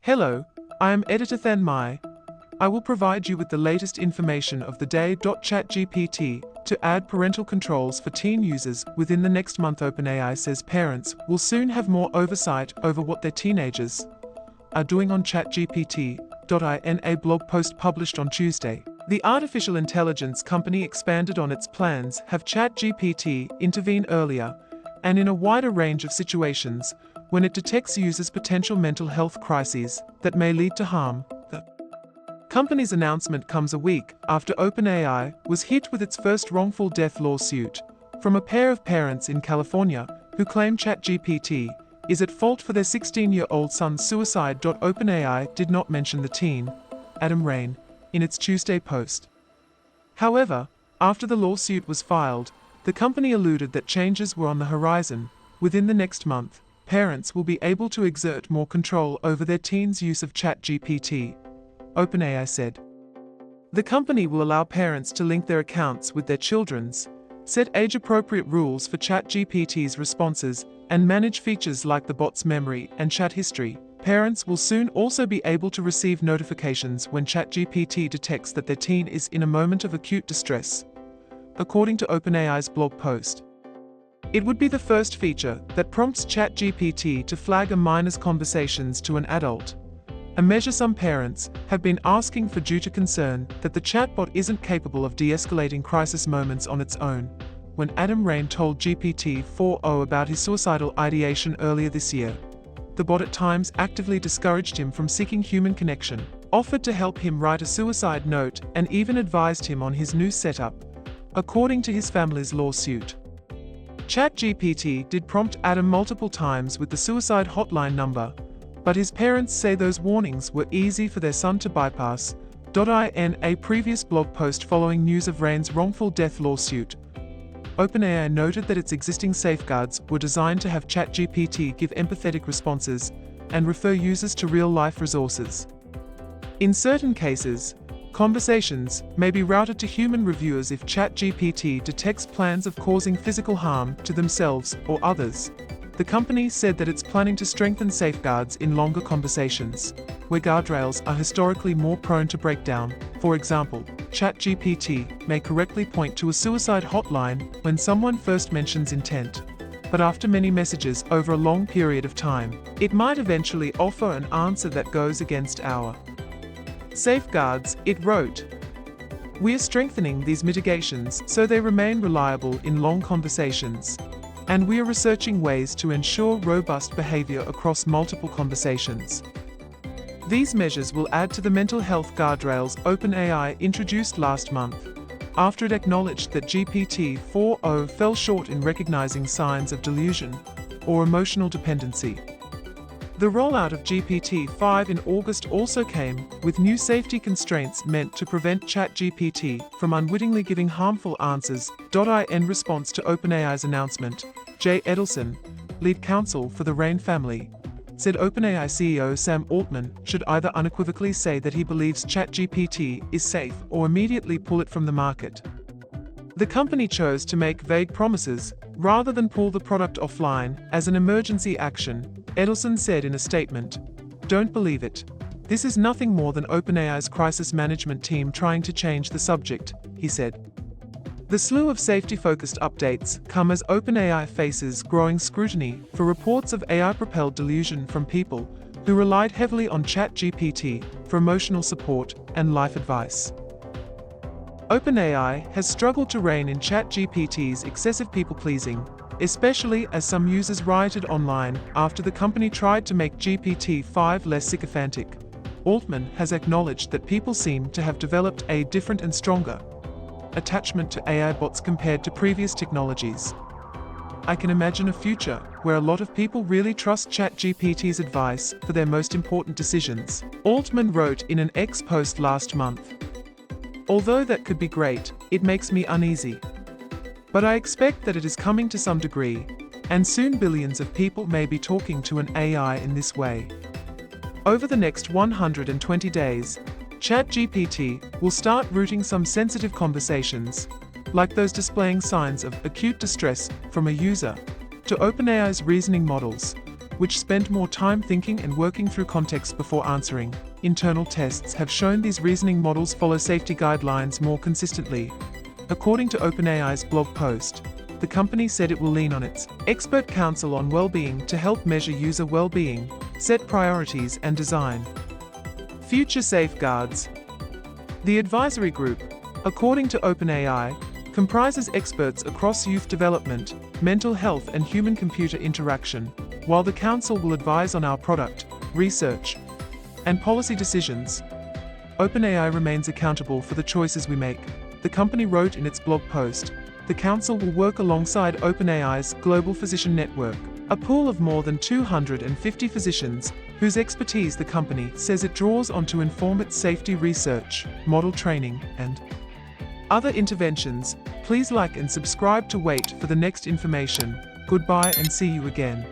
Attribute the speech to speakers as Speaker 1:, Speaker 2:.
Speaker 1: Hello, I am editor Than Mai. I will provide you with the latest information of the day. ChatGPT to add parental controls for teen users within the next month. OpenAI says parents will soon have more oversight over what their teenagers are doing on ChatGPT. In a blog post published on Tuesday, the artificial intelligence company expanded on its plans have ChatGPT intervene earlier and in a wider range of situations when it detects users' potential mental health crises that may lead to harm. The company's announcement comes a week after OpenAI was hit with its first wrongful death lawsuit from a pair of parents in California who claim ChatGPT is at fault for their 16-year-old son's suicide. OpenAI did not mention the teen, Adam Rain, in its Tuesday post. However, after the lawsuit was filed, the company alluded that changes were on the horizon. Within the next month, parents will be able to exert more control over their teens' use of ChatGPT, OpenAI said. The company will allow parents to link their accounts with their children's, set age-appropriate rules for ChatGPT's responses, and manage features like the bot's memory and chat history. Parents will soon also be able to receive notifications when ChatGPT detects that their teen is in a moment of acute distress, according to OpenAI's blog post. It would be the first feature that prompts ChatGPT to flag a minor's conversations to an adult, a measure some parents have been asking for due to concern that the chatbot isn't capable of de-escalating crisis moments on its own. When Adam Rain told GPT-4o about his suicidal ideation earlier this year, the bot at times actively discouraged him from seeking human connection, offered to help him write a suicide note, and even advised him on his new setup, according to his family's lawsuit. ChatGPT did prompt Adam multiple times with the suicide hotline number, but his parents say those warnings were easy for their son to bypass. In a previous blog post following news of Rain's wrongful death lawsuit, OpenAI noted that its existing safeguards were designed to have ChatGPT give empathetic responses and refer users to real-life resources. In certain cases, conversations may be routed to human reviewers if ChatGPT detects plans of causing physical harm to themselves or others. The company said that it's planning to strengthen safeguards in longer conversations, where guardrails are historically more prone to breakdown. For example, ChatGPT may correctly point to a suicide hotline when someone first mentions intent, but after many messages over a long period of time, it might eventually offer an answer that goes against our safeguards, it wrote. We are strengthening these mitigations so they remain reliable in long conversations, and we are researching ways to ensure robust behavior across multiple conversations. These measures will add to the mental health guardrails OpenAI introduced last month, after it acknowledged that GPT-4o fell short in recognizing signs of delusion or emotional dependency. The rollout of GPT-5 in August also came with new safety constraints meant to prevent ChatGPT from unwittingly giving harmful answers. In response to OpenAI's announcement, Jay Edelson, lead counsel for the Rain family, said OpenAI CEO Sam Altman should either unequivocally say that he believes ChatGPT is safe or immediately pull it from the market. The company chose to make vague promises rather than pull the product offline as an emergency action, Edelson said in a statement. Don't believe it. This is nothing more than OpenAI's crisis management team trying to change the subject, he said. The slew of safety-focused updates come as OpenAI faces growing scrutiny for reports of AI-propelled delusion from people who relied heavily on ChatGPT for emotional support and life advice. OpenAI has struggled to rein in ChatGPT's excessive people-pleasing, especially as some users rioted online after the company tried to make GPT-5 less sycophantic. Altman has acknowledged that people seem to have developed a different and stronger attachment to AI bots compared to previous technologies. I can imagine a future where a lot of people really trust ChatGPT's advice for their most important decisions, Altman wrote in an X post last month. Although that could be great, it makes me uneasy. But I expect that it is coming to some degree, and soon billions of people may be talking to an AI in this way. Over the next 120 days, ChatGPT will start routing some sensitive conversations, like those displaying signs of acute distress from a user, to OpenAI's reasoning models, which spent more time thinking and working through context before answering. Internal tests have shown these reasoning models follow safety guidelines more consistently. According to OpenAI's blog post, the company said it will lean on its expert counsel on well-being to help measure user well-being, set priorities, and design future safeguards. The advisory group, according to OpenAI, comprises experts across youth development, mental health, and human-computer interaction, while the council will advise on our product, research, and policy decisions. OpenAI remains accountable for the choices we make, the company wrote in its blog post. The council will work alongside OpenAI's global physician network, a pool of more than 250 physicians, whose expertise the company says it draws on to inform its safety research, model training, and other interventions. Please like and subscribe to wait for the next information. Goodbye and see you again.